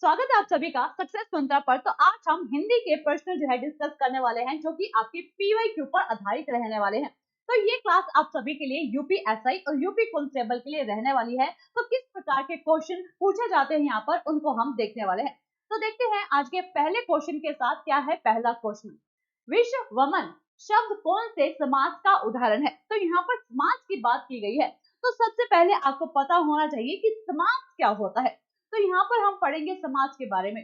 स्वागत है आप सभी का सक्सेस मंत्रा पर। तो आज हम हिंदी के प्रश्न जो है डिस्कस करने वाले हैं, जो कि आपके पीवाईक्यू पर आधारित रहने वाले हैं। तो ये क्लास आप सभी के लिए यूपीएसआई और यूपी कांस्टेबल के लिए रहने वाली है। तो किस प्रकार के क्वेश्चन पूछे जाते हैं यहाँ पर, उनको हम देखने वाले हैं। तो देखते हैं आज के पहले क्वेश्चन के साथ क्या है। पहला क्वेश्चन, विश्व वमन शब्द कौन से समाज का उदाहरण है। तो यहाँ पर समाज की बात की गई है, तो सबसे पहले आपको पता होना चाहिए कि समाज क्या होता है। तो यहाँ पर हम पढ़ेंगे समाज के बारे में।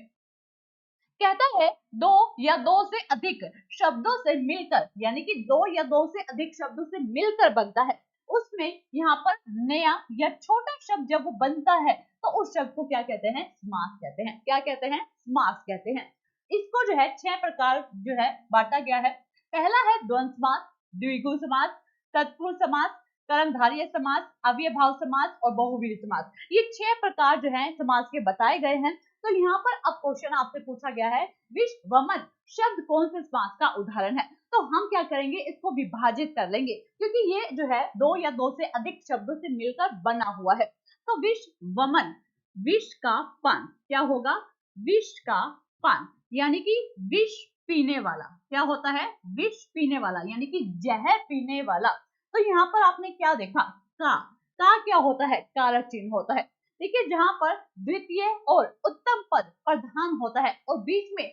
कहता है दो या दो से अधिक शब्दों से मिलकर, यानी कि दो या दो से अधिक शब्दों से मिलकर बनता है। उसमें यहाँ पर नया या छोटा शब्द जब वो बनता है तो उस शब्द को क्या कहते हैं, समास कहते हैं। क्या कहते हैं, समास कहते हैं। इसको जो है 6 प्रकार जो है बांटा गया है। पहला है द्वंद्व समास, द्विगु समास, तत्पुरुष समास, कर्मधारय समास, अव्ययभाव समास और बहुव्रीहि समास। ये 6 प्रकार जो है समास के बताए गए हैं। तो यहाँ पर अब क्वेश्चन आपसे पूछा गया है, विश्व वमन शब्द कौन से समास का उदाहरण है। तो हम क्या करेंगे, इसको विभाजित कर लेंगे, क्योंकि ये जो है दो या दो से अधिक शब्दों से मिलकर बना हुआ है। तो विश्व वमन, विष का पान क्या होगा, विष का पान, यानी कि विष पीने वाला। क्या होता है, विष पीने वाला, यानी कि जहर पीने वाला। तो यहाँ पर आपने क्या देखा, का क्या होता है, कारक चिन्ह होता है। देखिए जहां पर द्वितीय और उत्तम पद प्रधान होता है और बीच में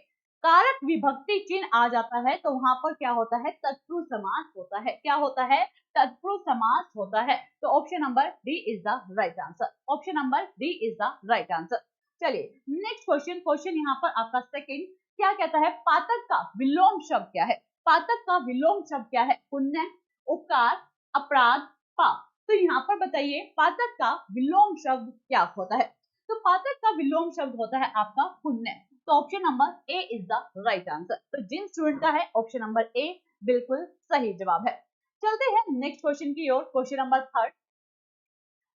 कारक विभक्ति चिन्ह आ जाता है, तो वहां पर क्या होता है, तत्पुरुष समास होता है। क्या होता है, तत्पुरुष समास होता है। तो option number D is the right answer. Option number D is the right answer. चलिए नेक्स्ट क्वेश्चन। क्वेश्चन यहाँ पर आपका सेकंड क्या कहता है, पातक का विलोम शब्द क्या है। पातक का विलोम शब्द क्या है, पुण्य, उपकार, अपराध, पाप। तो यहाँ पर बताइए पातक का विलोम शब्द क्या होता है। तो पातक का विलोम शब्द होता है आपका पुण्य। तो option number A is the right answer. तो जिन स्टूडेंट का है ऑप्शन नंबर ए बिल्कुल सही जवाब है। चलते हैं नेक्स्ट क्वेश्चन की ओर। क्वेश्चन नंबर थर्ड,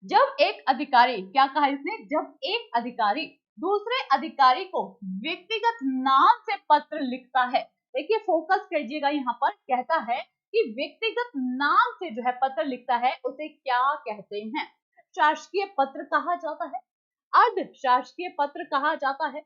जब एक अधिकारी, क्या कहा इसने, जब एक अधिकारी दूसरे अधिकारी को व्यक्तिगत नाम से पत्र लिखता है। देखिए फोकस कीजिएगा, यहाँ पर कहता है कि व्यक्तिगत नाम से जो है पत्र लिखता है, उसे क्या कहते हैं। शासकीय पत्र कहा जाता है, अर्ध शासकीय पत्र कहा जाता है,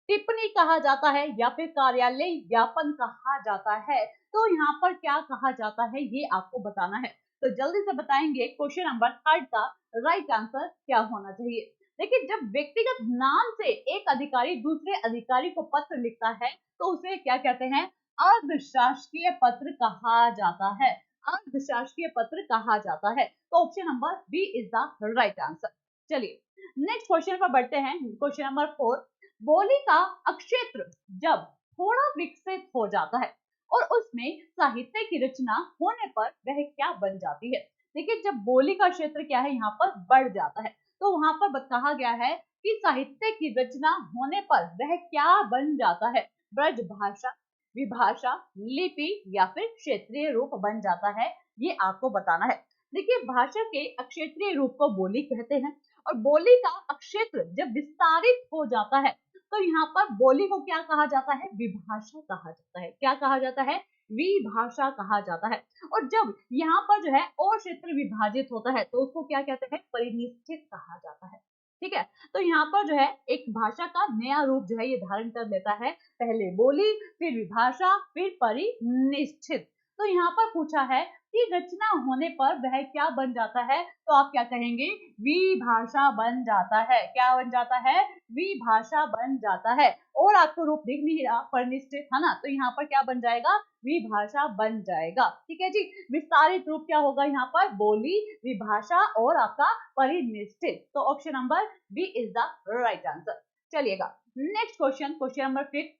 टिप्पणी कहा जाता है, या फिर कार्यालय ज्ञापन कहा जाता है। तो यहाँ पर क्या कहा जाता है, ये आपको बताना है। तो जल्दी से बताएंगे क्वेश्चन नंबर थर्ड का राइट आंसर क्या होना चाहिए। देखिए जब व्यक्तिगत नाम से एक अधिकारी दूसरे अधिकारी को पत्र लिखता है, तो उसे क्या कहते हैं, अर्धशासकीय पत्र कहा जाता है। अर्धशासकीय पत्र कहा जाता है। तो option number B is the right answer. चलिए नेक्स्ट क्वेश्चन पर बढ़ते हैं। क्वेश्चन नंबर 4, बोली का अक्षेत्र जब थोड़ा विकसित हो जाता है और उसमें साहित्य की रचना होने पर वह क्या बन जाती है। देखिए जब बोली का क्षेत्र क्या है, यहाँ पर बढ़ जाता है, तो वहां पर कहा गया है कि साहित्य की रचना होने पर वह क्या बन जाता है। ब्रज भाषा, विभाषा, लिपि या फिर क्षेत्रीय रूप बन जाता है। ये आपको बताना है। देखिए भाषा के अक्षेत्रीय रूप को बोली कहते हैं, और बोली का अक्षेत्र जब विस्तारित हो जाता है, तो यहाँ पर बोली को क्या कहा जाता है, विभाषा कहा जाता है। क्या कहा जाता है, विभाषा कहा जाता है। और जब यहाँ पर जो है और क्षेत्र विभाजित होता है, तो उसको क्या कहते हैं, परिनिष्ठित कहा जाता है। ठीक है, तो यहाँ पर जो है एक भाषा का नया रूप जो है ये धारण कर लेता है। पहले बोली, फिर विभाषा, फिर परिनिष्ठित। तो यहाँ पर पूछा है कि रचना होने पर वह क्या बन जाता है, तो आप क्या कहेंगे, विभाषा बन जाता है। क्या बन जाता है, विभाषा बन जाता है। और आपको रूप दिख नहीं रहा, परिनिष्ठित है ना, तो यहाँ पर क्या बन जाएगा, विभाषा बन जाएगा। ठीक है जी, विस्तारित रूप क्या होगा यहाँ पर, बोली, विभाषा और आपका परिनिष्ठित। तो option number B is the right answer. चलिएगा next question. Question number 5,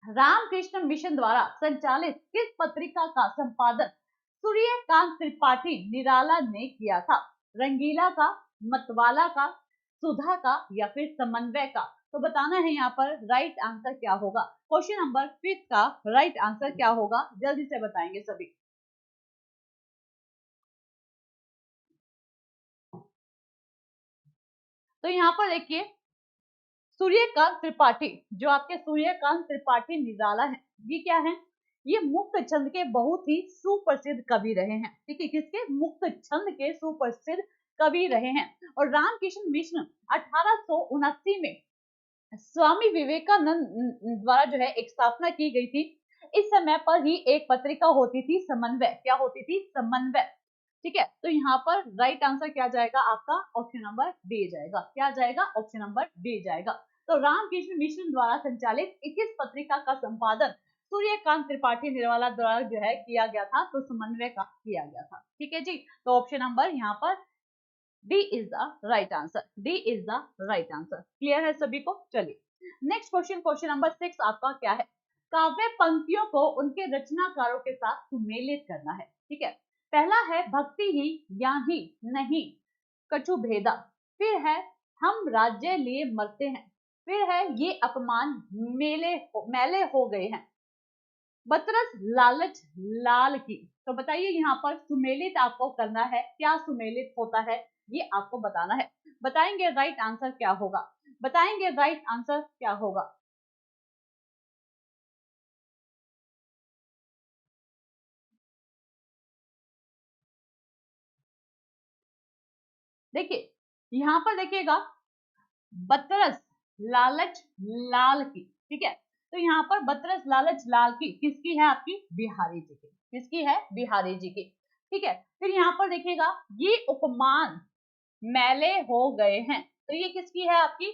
Ramakrishna Mission द्वारा संचालित किस पत्रिका का संपादन सूर्यकांत त्रिपाठी निराला ने किया था। रंगीला का, मतवाला का, सुधा का या फिर समन्वय का। तो बताना है यहाँ पर राइट आंसर क्या होगा। क्वेश्चन नंबर 5 का राइट आंसर क्या होगा, जल्दी से बताएंगे सभी। तो यहाँ पर देखिए सूर्यकांत त्रिपाठी, जो आपके सूर्यकांत त्रिपाठी निराला है, ये क्या है, ये मुक्त छंद के बहुत ही सुप्रसिद्ध कवि रहे हैं। ठीक है, किसके, मुक्त छंद के सुप्रसिद्ध कवि रहे हैं। और रामकृष्ण मिशन 1879 में स्वामी विवेकानंद द्वारा जो है एक स्थापना की गई थी। इस समय पर ही एक पत्रिका होती थी समन्वय, क्या होती थी? समन्वय। ठीक है, तो यहाँ पर राइट आंसर क्या जाएगा आपका? ऑप्शन नंबर डी जाएगा। क्या जाएगा? ऑप्शन नंबर डी जाएगा। तो रामकृष्ण मिशन द्वारा संचालित 21 पत्रिका का संपादन सूर्यकांत त्रिपाठी निर्वाला द्वारा जो है किया गया था, तो समन्वय का किया गया था। ठीक है जी, तो ऑप्शन नंबर यहाँ पर D is the right answer. D is the right answer. Clear है सभी को? चलिए नेक्स्ट क्वेश्चन, क्वेश्चन नंबर 6 आपका क्या है? काव्य पंक्तियों को उनके रचनाकारों के साथ सुमेलित करना है। ठीक है, पहला है भक्ति ही ज्ञान ही नहीं कछु भेदा, फिर है हम राज्य लिए मरते हैं, फिर है ये अपमान मैले हो गए हैं, बतरस लालच लाल की। तो बताइए यहाँ पर सुमेलित आपको करना है, क्या सुमेलित होता है ये आपको बताना है। बताएंगे राइट आंसर क्या होगा? बताएंगे राइट आंसर क्या होगा? देखिए यहाँ पर देखिएगा, बतरस लालच लाल की। ठीक है, तो यहाँ पर बतरस लालच लाल की किसकी है? आपकी बिहारी जी की। किसकी है? बिहारी जी की। ठीक है, फिर यहाँ पर देखिएगा ये उपमान मैले हो गए हैं, तो ये किसकी है? आपकी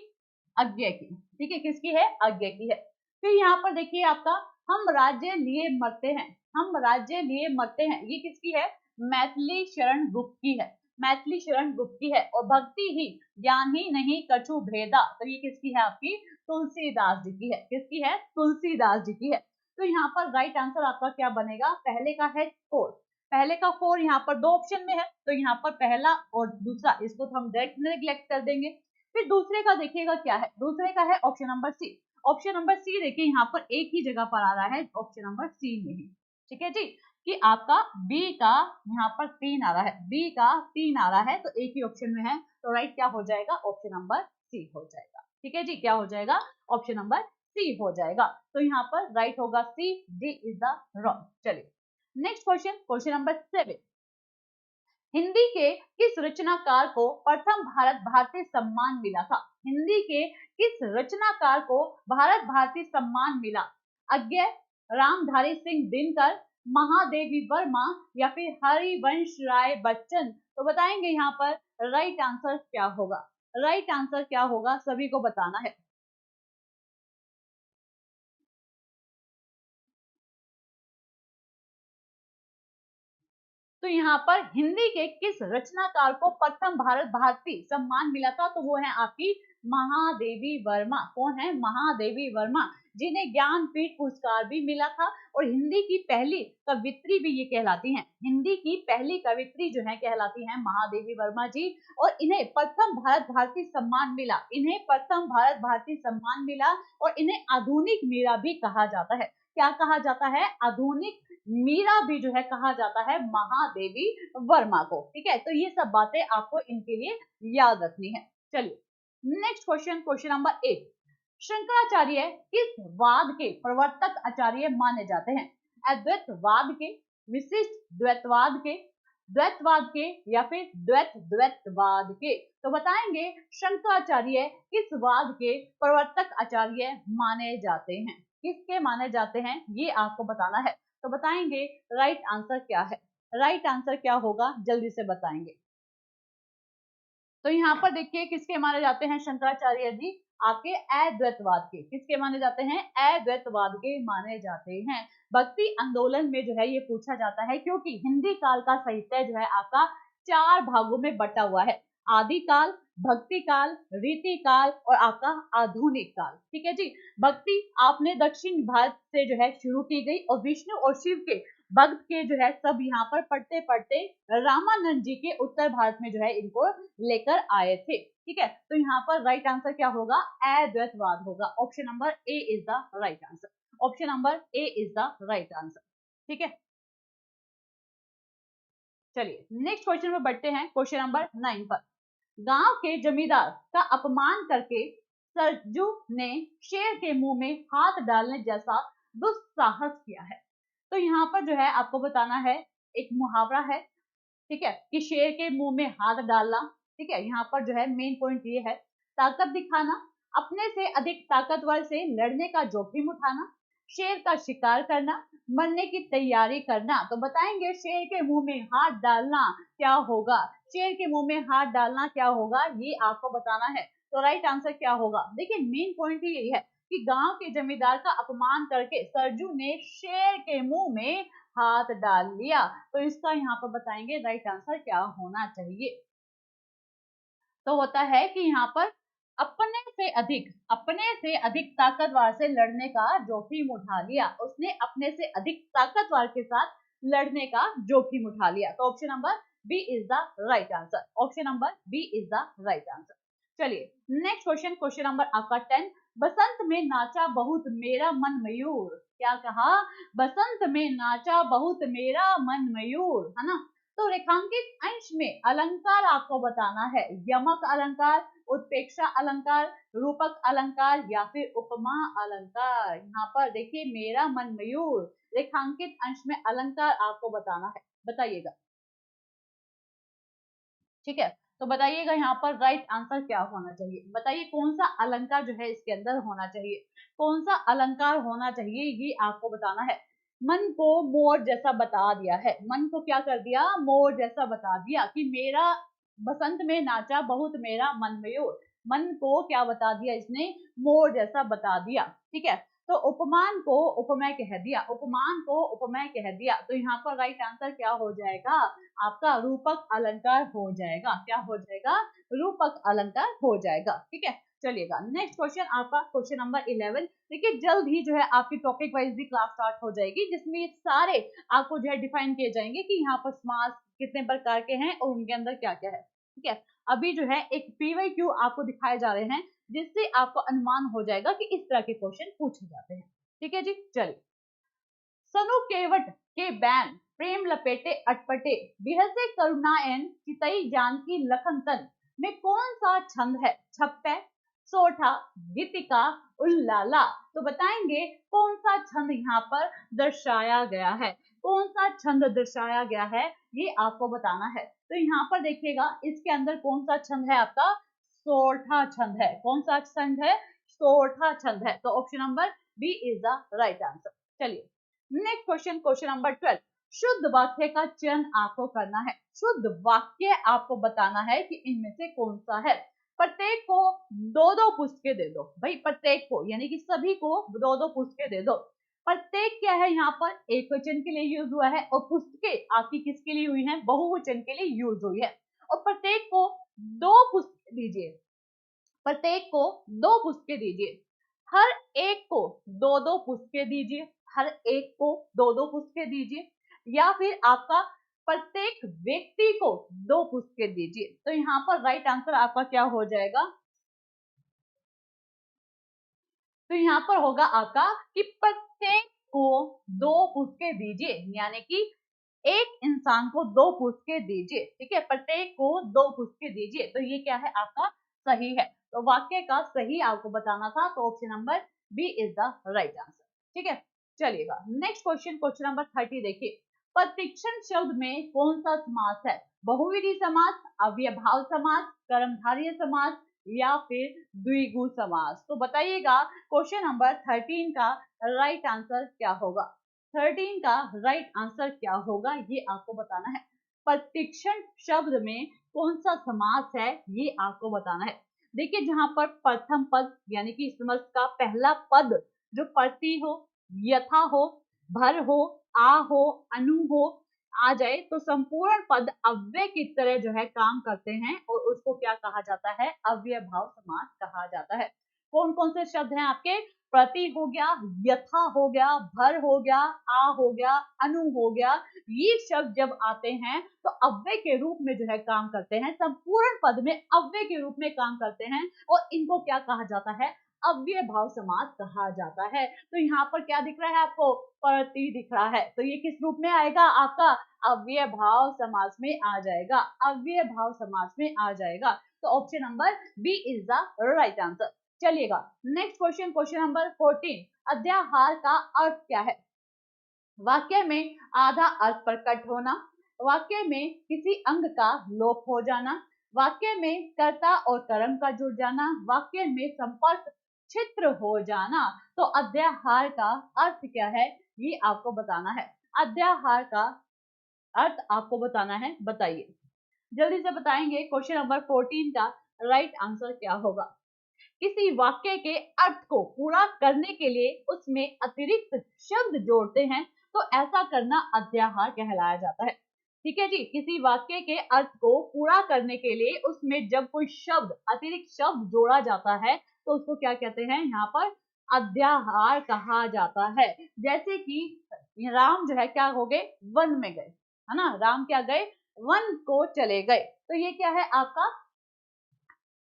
अज्ञे की। ठीक है, किसकी है? अज्ञे की है। फिर यहाँ पर देखिए आपका हम राज्य लिए मरते हैं, हम राज्य लिए मरते हैं, ये किसकी है? मैथिली शरण गुप्त की है। मैथिली शरण गुप्त की है। और भक्ति ही ज्ञान ही नहीं कछु भेदा, तो ये किसकी है? आपकी तुलसीदास जी की है। किसकी है? तुलसीदास जी की है। तो यहाँ पर राइट आंसर आपका क्या बनेगा? पहले का है 4। पहले का 4 यहाँ पर दो ऑप्शन में है, तो यहाँ पर पहला और दूसरा इसको तो हम डायरेक्ट नेग्लेक्ट कर देंगे। फिर दूसरे का देखिएगा क्या है? दूसरे का है option number C. Option number C देखिए यहाँ पर एक ही जगह पर आ रहा है, ऑप्शन नंबर सी में ही। ठीक है जी, कि आपका बी का यहाँ पर 3 आ रहा है, बी का 3 आ रहा है, तो एक ही ऑप्शन में है, तो राइट क्या हो जाएगा? ऑप्शन नंबर सी हो जाएगा। ठीक है जी, क्या हो जाएगा? ऑप्शन नंबर सी हो जाएगा। तो यहाँ पर राइट होगा सी, डी इज द रॉन्ग। चलिए next question, question number 7। Hindi के किस रचनाकार को प्रथम भारत भारती सम्मान मिला था? हिंदी के किस रचनाकार को भारत भारती सम्मान मिला? अज्ञे, रामधारी सिंह दिनकर, महादेवी वर्मा या फिर हरिवंश राय बच्चन? तो बताएंगे यहाँ पर राइट आंसर क्या होगा? राइट आंसर क्या होगा सभी को बताना है। तो यहाँ पर हिंदी के किस रचनाकार को प्रथम भारत भारती सम्मान मिला था? तो वो है आपकी महादेवी वर्मा। कौन है? महादेवी वर्मा, जिन्हें ज्ञानपीठ पुरस्कार भी मिला था और हिंदी की पहली कवित्री भी ये कहलाती हैं। हिंदी की पहली कवित्री जो है कहलाती हैं महादेवी वर्मा जी, और इन्हें प्रथम भारत भारती सम्मान मिला। इन्हें प्रथम भारत भारती सम्मान मिला और इन्हें आधुनिक मीरा भी कहा जाता है। क्या कहा जाता है? आधुनिक मीरा भी जो है कहा जाता है महादेवी वर्मा को। ठीक है, तो ये सब बातें आपको इनके लिए याद रखनी है। चलिए next question, question number 8। Shankaracharya किस वाद के प्रवर्तक आचार्य माने जाते हैं? अद्वैतवाद के, विशिष्ट द्वैतवाद के, द्वैतवाद के या फिर द्वैत द्वैतवाद के? तो बताएंगे शंकराचार्य किस वाद के प्रवर्तक आचार्य माने जाते हैं? किसके माने जाते हैं ये आपको बताना है। तो बताएंगे राइट आंसर क्या है? राइट आंसर क्या होगा जल्दी से बताएंगे। तो यहाँ पर देखिए किसके माने जाते हैं शंकराचार्य जी? आपके अद्वैतवाद के। किसके माने जाते हैं? अद्वैतवाद के माने जाते हैं। भक्ति आंदोलन में जो है ये पूछा जाता है, क्योंकि हिंदी काल का साहित्य जो है आपका 4 भागों में बटा हुआ है। आदि काल, भक्ति काल, रीति काल और आपका आधुनिक काल। ठीक है जी, भक्ति आपने दक्षिण भारत से जो है शुरू की गई और विष्णु और शिव के भक्त के जो है सब यहाँ पर पढ़ते पढ़ते रामानंद जी के उत्तर भारत में जो है इनको लेकर आए थे। ठीक है, तो यहाँ पर राइट आंसर क्या होगा? अद्वैतवाद होगा। Option number A is the right answer. Option number A is the right answer. ठीक है, चलिए नेक्स्ट क्वेश्चन में बढ़ते हैं, क्वेश्चन नंबर 9 पर। गांव के जमींदार का अपमान करके सरजू ने शेर के मुंह में हाथ डालने जैसा दुस्साहस किया है। तो यहाँ पर जो है आपको बताना है, एक मुहावरा है। ठीक है, कि शेर के मुंह में हाथ डालना। ठीक है, यहाँ पर जो है मेन पॉइंट ये है, ताकत दिखाना, अपने से अधिक ताकतवर से लड़ने का जोखिम उठाना, शेर का शिकार करना, मरने की तैयारी करना। तो बताएंगे शेर के मुंह में हाथ डालना क्या होगा, शेर के मुंह में हाथ डालना क्या होगा, ये आपको बताना है। तो राइट आंसर क्या होगा? देखिए मेन पॉइंट ही यही है कि गांव के जमींदार का अपमान करके सरजू ने शेर के मुंह में हाथ डाल लिया। तो इसका यहाँ पर बताएंगे राइट आंसर क्या होना चाहिए। तो होता है कि यहाँ पर अपने से अधिक ताकतवर से लड़ने का जोखिम उठा लिया, उसने अपने से अधिक ताकतवर के साथ लड़ने का जोखिम उठा लिया। तो option number B is the right answer, option number B is the right answer. चलिए नेक्स्ट क्वेश्चन, क्वेश्चन नंबर आपका 10। बसंत में नाचा बहुत मेरा मन मयूर, क्या कहा? बसंत में नाचा बहुत मेरा मन मयूर, है ना। तो रेखांकित अंश में अलंकार आपको बताना है, यमक अलंकार, उत्प्रेक्षा अलंकार, रूपक अलंकार या फिर उपमा अलंकार। यहाँ पर देखिए मेरा मन मयूर, रेखांकित अंश में अलंकार आपको बताना है, बताइएगा। ठीक है, तो बताइएगा यहाँ पर राइट आंसर क्या होना चाहिए, बताइए कौन सा अलंकार जो है इसके अंदर होना चाहिए, कौन सा अलंकार होना चाहिए, ये आपको बताना है। मन को मोर जैसा बता दिया है, मन को क्या कर दिया? मोर जैसा बता दिया कि मेरा बसंत में नाचा बहुत मेरा मन मयूर, मन को क्या बता दिया इसने? मोर जैसा बता दिया। ठीक है, तो उपमान को उपमेय कह दिया, उपमान को उपमेय कह दिया। तो यहाँ पर राइट आंसर क्या हो जाएगा? आपका रूपक अलंकार हो जाएगा। क्या हो जाएगा? रूपक अलंकार हो जाएगा। ठीक है, चलिएगा नेक्स्ट क्वेश्चन आपका क्वेश्चन नंबर 11। देखिए जल्द ही जो है आपकी टॉपिक वाइज भी क्लास स्टार्ट हो जाएगी, जिसमें ये सारे आपको जो है डिफाइन किए जाएंगे कि यहाँ पर समास कितने प्रकार के हैं और उनके अंदर क्या क्या है। ठीक है, अभी जो है एक पीवाईक्यू आपको दिखाए जा रहे हैं, जिससे आपको अनुमान हो जाएगा कि इस तरह के क्वेश्चन पूछे जाते हैं। ठीक है जी, चलिए। सनु केवट के बैन प्रेम लपेटे अटपटे, बिहसे करुणायन चितई जानकी लखन तन में कौन सा छंद है? छप्पे, सोठा, गीतिका, उल्लाला। तो बताएंगे कौन सा छंद यहाँ पर दर्शाया गया है, कौन सा छंद दर्शाया गया है, ये आपको बताना है। तो यहाँ पर देखिएगा इसके अंदर कौन सा छंद है आपका? सोठा छंद है। कौन सा छंद है? सोठा छंद है। तो option number B is the right answer. चलिए नेक्स्ट क्वेश्चन, क्वेश्चन नंबर 12। शुद्ध वाक्य का चयन आपको करना है, शुद्ध वाक्य आपको बताना है कि इनमें से कौन सा है। प्रत्येक को दो दो पुस्तकें दे दो, भाई प्रत्येक को यानी कि सभी को दो दो पुस्तकें दे दो। प्रत्येक क्या है यहाँ पर? एक वचन के लिए यूज हुआ है, और पुस्तकें आपकी किसके लिए हुई है? बहुवचन के लिए यूज हुई है। और प्रत्येक को दो पुस्तकें दीजिए, प्रत्येक को दो पुस्तकें दीजिए, हर एक को दो दो पुस्तकें दीजिए, हर एक को दो दो पुस्तकें दीजिए, या फिर आपका प्रत्येक व्यक्ति को दो पुस्तकें दीजिए। तो यहाँ पर राइट आंसर आपका क्या हो जाएगा? तो यहाँ पर होगा आपका कि प्रत्येक को दो पुस्तकें दीजिए, यानी कि एक इंसान को दो पुस्तकें दीजिए। ठीक है, प्रत्येक को दो पुस्तकें दीजिए। तो ये क्या है आपका? सही है। तो वाक्य का सही आपको बताना था, तो option number B is the right answer. ठीक है, चलिएगा नेक्स्ट क्वेश्चन, क्वेश्चन नंबर 30 देखिए। प्रतिक्षण शब्द में कौन सा समास है? बहुविधि समास, अव्ययभाव समास, कर्मधारय समास या फिर द्विगु समास। तो बताइएगा क्वेश्चन नंबर 13 का राइट आंसर क्या होगा? 13 का राइट आंसर क्या होगा, ये आपको बताना है। प्रतिक्षण शब्द में कौन सा समास है, ये आपको बताना है। देखिए जहां पर प्रथम पद यानी कि समास का पहला पद जो प्रति हो, यथा हो, भर हो, आ हो, अनु हो आ जाए, तो संपूर्ण पद अव्यय की तरह जो है काम करते हैं और उसको क्या कहा जाता है? अव्ययभाव समास कहा जाता है। कौन कौन से शब्द हैं आपके? प्रति हो गया, यथा हो गया, भर हो गया, आ हो गया, अनु हो गया। ये शब्द जब आते हैं तो अव्यय के रूप में जो है काम करते हैं, संपूर्ण पद में अव्यय के रूप में काम करते हैं, और इनको क्या कहा जाता है? अव्ययभाव समास कहा जाता है। तो यहाँ पर क्या दिख रहा है आपको? प्रति दिख रहा है, तो ये किस रूप में आएगा आपका? अव्ययभाव समास में आ जाएगा, अव्ययभाव समास में आ जाएगा। तो option number B is the right answer. चलिएगा नेक्स्ट क्वेश्चन, क्वेश्चन नंबर 14। अध्याहार का अर्थ क्या है? वाक्य में आधा अर्थ प्रकट होना, वाक्य में किसी अंग का लोप हो जाना, वाक्य में कर्ता और कर्म का जुड़ जाना, वाक्य में संपर्क छिद्र हो जाना। तो अध्याहार का अर्थ क्या है ये आपको बताना है। अध्याहार का अर्थ आपको बताना है, बताइए जल्दी से बताएंगे। क्वेश्चन नंबर 14 का राइट आंसर क्या होगा। किसी वाक्य के अर्थ को पूरा करने के लिए उसमें अतिरिक्त शब्द जोड़ते हैं तो ऐसा करना अध्याहार कहलाया जाता है। ठीक है जी, किसी वाक्य के अर्थ को पूरा करने के लिए उसमें जब कोई शब्द अतिरिक्त शब्द जोड़ा जाता है तो उसको क्या कहते हैं, यहाँ पर अध्याहार कहा जाता है। जैसे कि राम जो है क्या हो गए, वन में गए, है ना, राम क्या गए, वन को चले गए। तो ये क्या है, आपका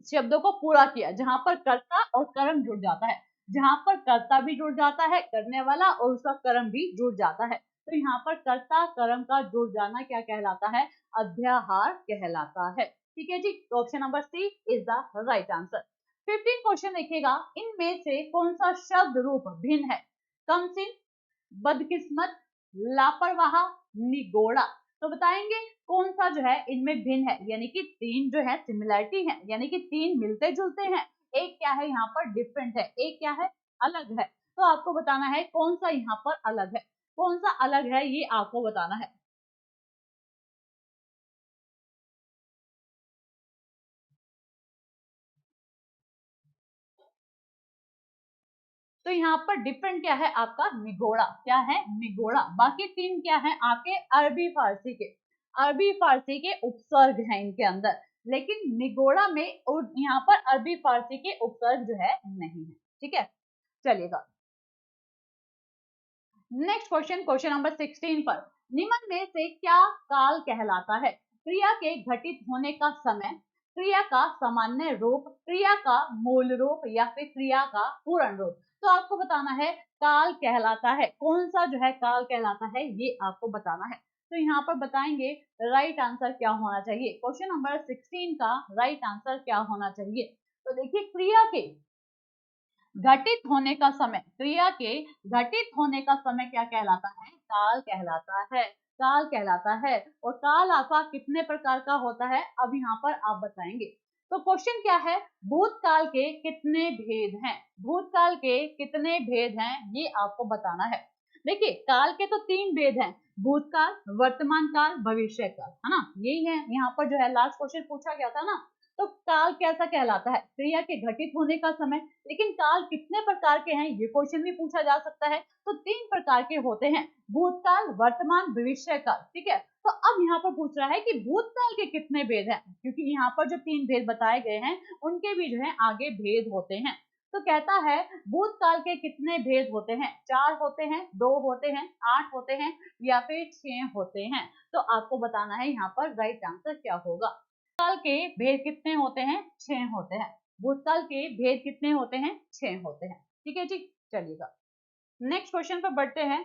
शब्दों को पूरा किया, जहां पर कर्ता और कर्म जुड़ जाता है, जहां पर कर्ता भी जुड़ जाता है करने वाला और उसका कर्म भी जुड़ जाता है। तो यहाँ पर कर्ता कर्म का जुड़ जाना क्या कहलाता है, अध्याहार कहलाता है। ठीक है जी, तो option number C is the right answer. 15 question देखिएगा, इनमें से कौन सा शब्द रूप भिन्न है। कमसिन, बदकिस्मत, लापरवाह, निगोड़ा। तो बताएंगे कौन सा जो है इनमें भिन्न है, यानी कि तीन जो है सिमिलरिटी है, यानी कि तीन मिलते जुलते हैं, एक क्या है यहाँ पर डिफरेंट है, एक क्या है अलग है। तो आपको बताना है कौन सा यहाँ पर अलग है, कौन सा अलग है ये आपको बताना है। तो यहाँ पर डिफरेंट क्या है आपका, निगोड़ा, क्या है निगोड़ा। बाकी तीन क्या है आपके अरबी फारसी के, अरबी फारसी के उपसर्ग हैं इनके अंदर, लेकिन निगोड़ा में और यहाँ पर अरबी फारसी के उपसर्ग जो है नहीं है। ठीक है, चलिएगा नेक्स्ट क्वेश्चन, क्वेश्चन नंबर 16 पर, निम्न में से क्या काल कहलाता है। क्रिया के घटित होने का समय, क्रिया का सामान्य रूप, क्रिया का मूल रूप या फिर क्रिया का पूर्ण रूप। तो आपको बताना है काल कहलाता है, कौन सा जो है काल कहलाता है ये आपको बताना है। तो यहाँ पर बताएंगे राइट आंसर क्या होना चाहिए, क्वेश्चन नंबर 16 का राइट आंसर क्या होना चाहिए। तो देखिए क्रिया के घटित होने का समय, क्रिया के घटित होने का समय क्या कहलाता है, काल कहलाता है, काल कहलाता है। और काल आपका कितने प्रकार का होता है अब यहाँ पर आप बताएंगे। तो क्वेश्चन क्या है, भूतकाल के कितने भेद हैं, भूतकाल के कितने भेद हैं ये आपको बताना है। देखिए काल के तो तीन भेद हैं, भूतकाल, वर्तमान काल, भविष्य काल, है ना, यही है यहाँ पर जो है लास्ट क्वेश्चन पूछा गया था ना। तो काल कैसा कहलाता है, क्रिया के घटित होने का समय। लेकिन काल कितने प्रकार के हैं ये क्वेश्चन भी पूछा जा सकता है। तो तीन प्रकार के होते हैं, भूतकाल, वर्तमान, भविष्य काल। ठीक है, तो अब यहाँ पर पूछ रहा है कि भूतकाल के कितने भेद हैं, क्योंकि यहाँ पर जो तीन भेद बताए गए हैं उनके भी जो है आगे भेद होते हैं। तो कहता है भूतकाल के कितने भेद होते हैं, चार होते हैं, दो होते हैं, आठ होते हैं या फिर 6 होते हैं। तो आपको बताना है यहाँ पर राइट आंसर क्या होगा। भूतकाल के भेद कितने होते हैं, 6 होते हैं। भूतकाल के भेद कितने होते हैं, 6 होते हैं। ठीक है जी, चलिएगा नेक्स्ट क्वेश्चन पर बढ़ते हैं।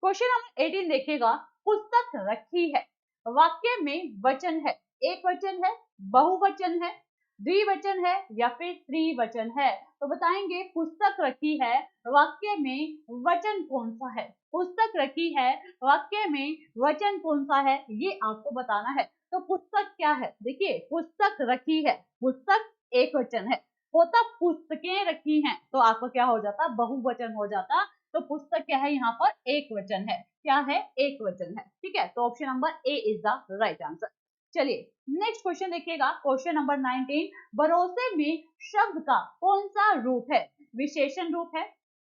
क्वेश्चन नंबर 18 देखिएगा, पुस्तक रखी है, वाक्य में वचन है, एक वचन है, बहुवचन है, द्विवचन है या फिर त्रिवचन है। तो बताएंगे पुस्तक रखी है, वाक्य में वचन कौन सा है, पुस्तक रखी है, वाक्य में वचन कौन सा है ये आपको बताना है। तो पुस्तक क्या है, देखिए पुस्तक रखी है, पुस्तक एक वचन है, होता पुस्तकें रखी हैं तो आपको क्या हो जाता, बहुवचन हो जाता। तो पुस्तक क्या है यहाँ पर, एक वचन है, क्या है, एक वचन है। ठीक है, तो option number A is the right answer. चलिए नेक्स्ट क्वेश्चन देखिएगा, क्वेश्चन नंबर 19, भरोसे में शब्द का कौन सा रूप है, विशेषण रूप है,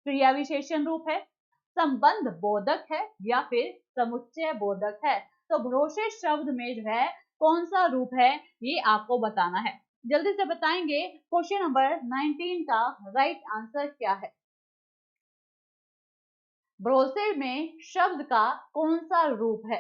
क्रिया विशेषण रूप है, संबंध बोधक है या फिर समुच्चय बोधक है। तो भरोसे शब्द में जो है कौन सा रूप है ये आपको बताना है, जल्दी से बताएंगे। क्वेश्चन नंबर 19 का राइट आंसर क्या है, भरोसे में शब्द का कौन सा रूप है।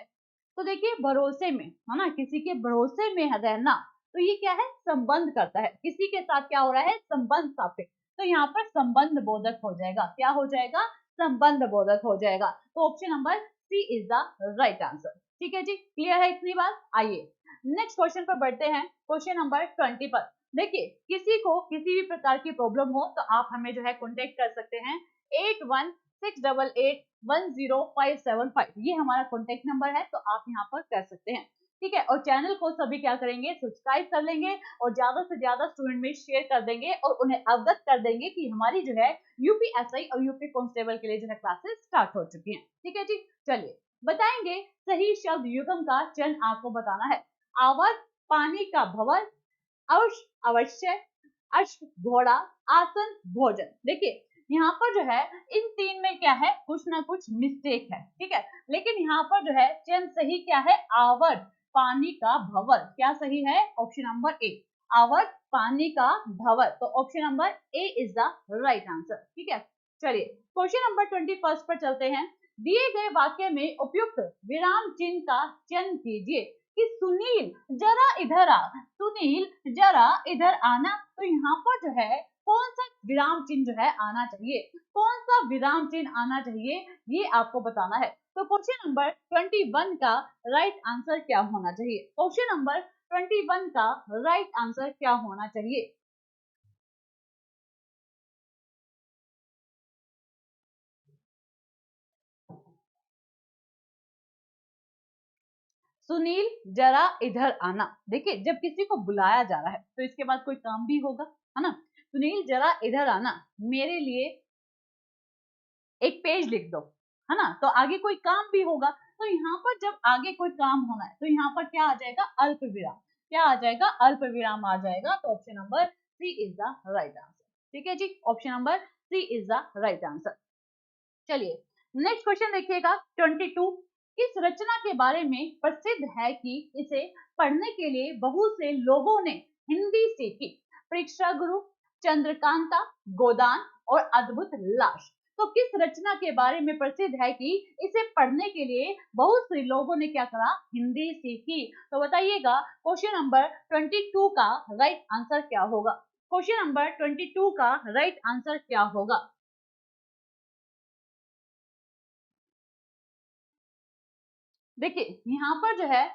तो देखिए भरोसे में, है ना, किसी के भरोसे में रहना, तो ये क्या है, संबंध करता है, किसी के साथ क्या हो रहा है, संबंध स्थापित। तो यहाँ पर संबंध बोधक हो जाएगा, क्या हो जाएगा, संबंध बोधक हो जाएगा। तो option number C is the right answer. ठीक है जी, क्लियर है इतनी बात। आइए नेक्स्ट क्वेश्चन पर बढ़ते हैं, क्वेश्चन नंबर 20 पर, देखिए किसी को किसी भी प्रकार की प्रॉब्लम हो तो आप हमें जो है कॉन्टेक्ट कर सकते हैं 8168810575, ये हमारा कॉन्टेक्ट नंबर है, तो आप यहाँ पर कर सकते हैं। ठीक है, और चैनल को सभी क्या करेंगे, सब्सक्राइब कर लेंगे और ज्यादा से ज्यादा स्टूडेंट में शेयर कर देंगे और उन्हें अवगत कर देंगे कि हमारी जो है यूपीएसआई और यूपी कांस्टेबल के लिए जो है क्लासेस स्टार्ट हो चुकी हैं। ठीक है जी, चलिए बताएंगे सही शब्द युग्म का चयन आपको बताना है। आवर्त, पानी का भंवर, अवश्य, अवश्य, अश्व, घोड़ा, आसन, भोजन। देखिए यहाँ पर जो है इन तीन में क्या है, कुछ ना कुछ मिस्टेक है। ठीक है, लेकिन यहाँ पर जो है चयन सही क्या है, आवर्त, पानी का भंवर। क्या सही है, ऑप्शन नंबर ए, आवर्त, पानी का भंवर। तो option number A is the right answer. ठीक है, चलिए क्वेश्चन नंबर 21 पर चलते हैं। दिए गए वाक्य में उपयुक्त विराम चिन्ह का चयन कीजिए कि सुनील जरा इधर आ, सुनील जरा इधर आना। तो यहाँ पर जो है कौन सा विराम चिन्ह जो है आना चाहिए, कौन सा विराम चिन्ह आना चाहिए, ये आपको बताना है। तो क्वेश्चन नंबर 21 का राइट आंसर क्या होना चाहिए, क्वेश्चन नंबर 21 का राइट आंसर क्या होना चाहिए। सुनील जरा इधर आना। देखिए जब किसी को बुलाया जा रहा है तो इसके बाद कोई काम भी होगा, है ना। सुनील जरा इधर आना, मेरे लिए एक पेज लिख दो, है ना। तो आगे कोई काम भी होगा, तो यहाँ पर जब आगे कोई काम होना है तो यहाँ पर क्या आ जाएगा, अल्प विराम। क्या आ जाएगा, अल्प विराम आ जाएगा। तो option number C is the right answer. ठीक है जी, option number C is the right answer. चलिए नेक्स्ट क्वेश्चन देखिएगा 22। इस रचना के बारे में प्रसिद्ध है कि इसे पढ़ने के लिए बहुत से लोगों ने हिंदी सीखी। परीक्षा गुरु, चंद्रकांता, गोदान और अद्भुत लाश। तो किस रचना के बारे में प्रसिद्ध है कि इसे पढ़ने के लिए बहुत से लोगों ने क्या करा, हिंदी सीखी। तो बताइएगा क्वेश्चन नंबर 22 का राइट आंसर क्या होगा, क्वेश्चन नंबर 22 का राइट आंसर क्या होगा। देखिए यहाँ पर जो है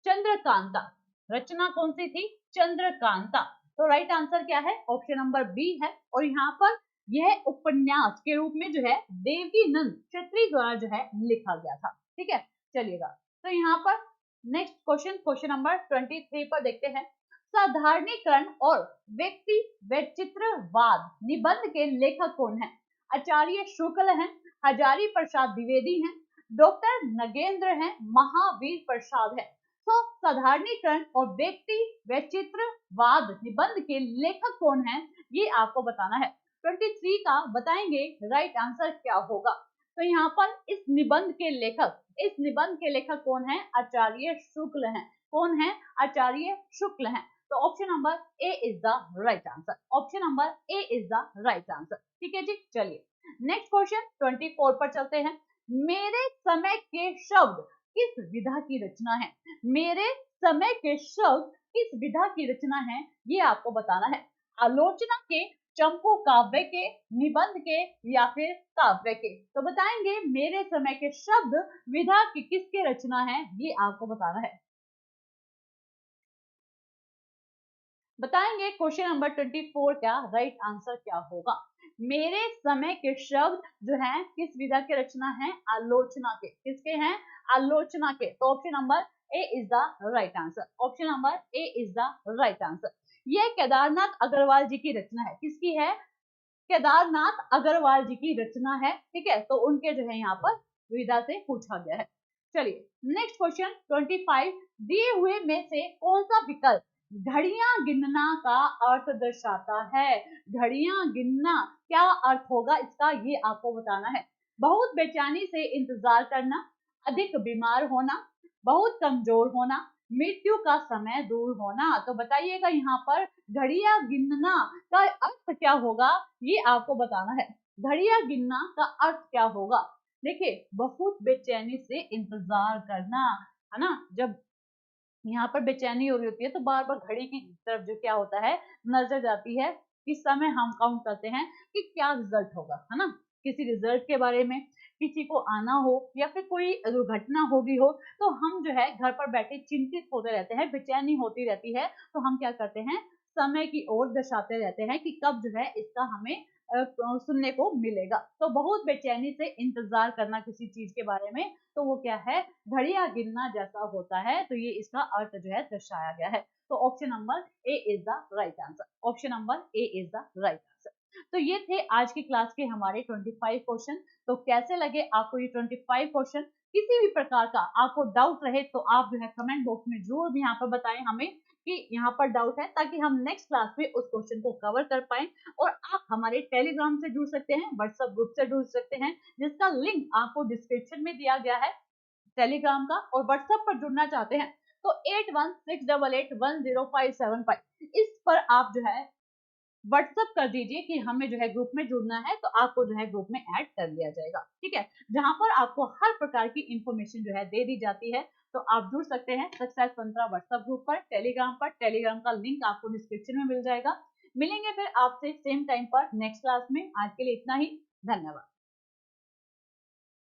चंद्रकांता, रचना कौन सी थी, चंद्रकांता। तो राइट आंसर क्या है, ऑप्शन नंबर बी है। और यहाँ पर यह उपन्यास के रूप में जो है देवकीनंद क्षेत्री द्वारा जो है लिखा गया था। ठीक है, चलिएगा तो यहाँ पर नेक्स्ट क्वेश्चन, क्वेश्चन नंबर 23 पर देखते हैं। साधारणीकरण और व्यक्ति वैचित्रवाद निबंध के लेखक कौन है। आचार्य शुक्ल हैं, हजारी प्रसाद द्विवेदी हैं, डॉक्टर नगेंद्र हैं, महावीर प्रसाद है। तो साधारणीकरण और व्यक्ति वैचित्रवाद निबंध के लेखक कौन है, ये आपको बताना है। 23 का बताएंगे राइट आंसर क्या होगा। तो यहाँ पर इस निबंध के लेखक कौन है, आचार्य शुक्ल हैं। कौन है, आचार्य शुक्ल हैं। तो option number A is the right answer, option number A is the right answer. ठीक है जी, चलिए नेक्स्ट क्वेश्चन 24 पर चलते हैं। मेरे समय के शब्द किस विधा की रचना है, मेरे समय के शब्द किस विधा की रचना है, ये आपको बताना है। आलोचना के, चंपू काव्य के, निबंध के या फिर काव्य के। तो बताएंगे मेरे समय के शब्द विधा की किसके रचना है, ये आपको बताना है। बताएंगे क्वेश्चन नंबर 24 का राइट आंसर क्या होगा। मेरे समय के शब्द जो हैं किस विधा के रचना है, आलोचना के। किसके हैं, आलोचना के। तो option number A is the right answer, option number A is the right answer. यह केदारनाथ अग्रवाल जी की रचना है। किसकी है, केदारनाथ अग्रवाल जी की रचना है। ठीक है, तो उनके जो है यहाँ पर विधा से पूछा गया है। चलिए नेक्स्ट क्वेश्चन 25। दिए हुए में से कौन सा विकल्प घड़ियां गिनना का अर्थ दर्शाता है। घड़ियां गिनना क्या अर्थ होगा इसका, ये आपको बताना है। बहुत बेचैनी से इंतजार करना, अधिक बीमार होना, बहुत कमजोर होना, मृत्यु का समय दूर होना। तो बताइएगा यहाँ पर घड़ियां गिनना का अर्थ क्या होगा, ये आपको बताना है। घड़ियां गिनना का अर्थ क्या होगा। देखिए बहुत बेचैनी से इंतजार करना, है ना। जब यहाँ पर बेचैनी हो रही होती है तो बार बार घड़ी की तरफ जो क्या होता है, नजर जाती है। इस समय हम काउंट करते हैं कि क्या रिजल्ट होगा, है ना। किसी रिजल्ट के बारे में, किसी को आना हो या फिर कोई दुर्घटना होगी हो, तो हम जो है घर पर बैठे चिंतित होते रहते हैं, बेचैनी होती रहती है। तो हम क्या करते हैं, समय की ओर दर्शाते रहते हैं कि कब जो है इसका हमें सुनने को मिलेगा। तो बहुत बेचैनी से इंतजार करना किसी चीज के बारे में, तो वो क्या है, घड़ियां गिनना जैसा होता है। तो ये इसका अर्थ जो है दर्शाया गया है। तो option number A is the right answer. Option number A is the right answer. तो ये थे आज की क्लास के हमारे 25 क्वेश्चन। तो कैसे लगे आपको ये 25 क्वेश्चन? किसी भी प्रकार का आपको डाउट रहे तो आप जो है कमेंट बॉक्स में जरूर भी यहाँ पर बताएं हमें कि यहाँ पर डाउट है, ताकि हम नेक्स्ट क्लास में उस क्वेश्चन को कवर कर पाए। और आप हमारे टेलीग्राम से जुड़ सकते हैं, व्हाट्सएप ग्रुप से जुड़ सकते हैं, जिसका लिंक आपको डिस्क्रिप्शन में दिया गया है टेलीग्राम का। और व्हाट्सएप पर जुड़ना चाहते हैं तो 8168810575 इस पर आप जो है व्हाट्सएप कर दीजिए कि हमें जो है ग्रुप में जुड़ना है, तो आपको जो है ग्रुप में ऐड कर लिया जाएगा। ठीक है, जहां पर आपको हर प्रकार की इंफॉर्मेशन जो है दे दी जाती है। तो आप जुड़ सकते हैं सक्सेस मंत्रा व्हाट्सएप ग्रुप पर, टेलीग्राम पर। टेलीग्राम का लिंक आपको डिस्क्रिप्शन में मिल जाएगा। मिलेंगे फिर आपसे सेम टाइम पर नेक्स्ट क्लास में। आज के लिए इतना ही, धन्यवाद।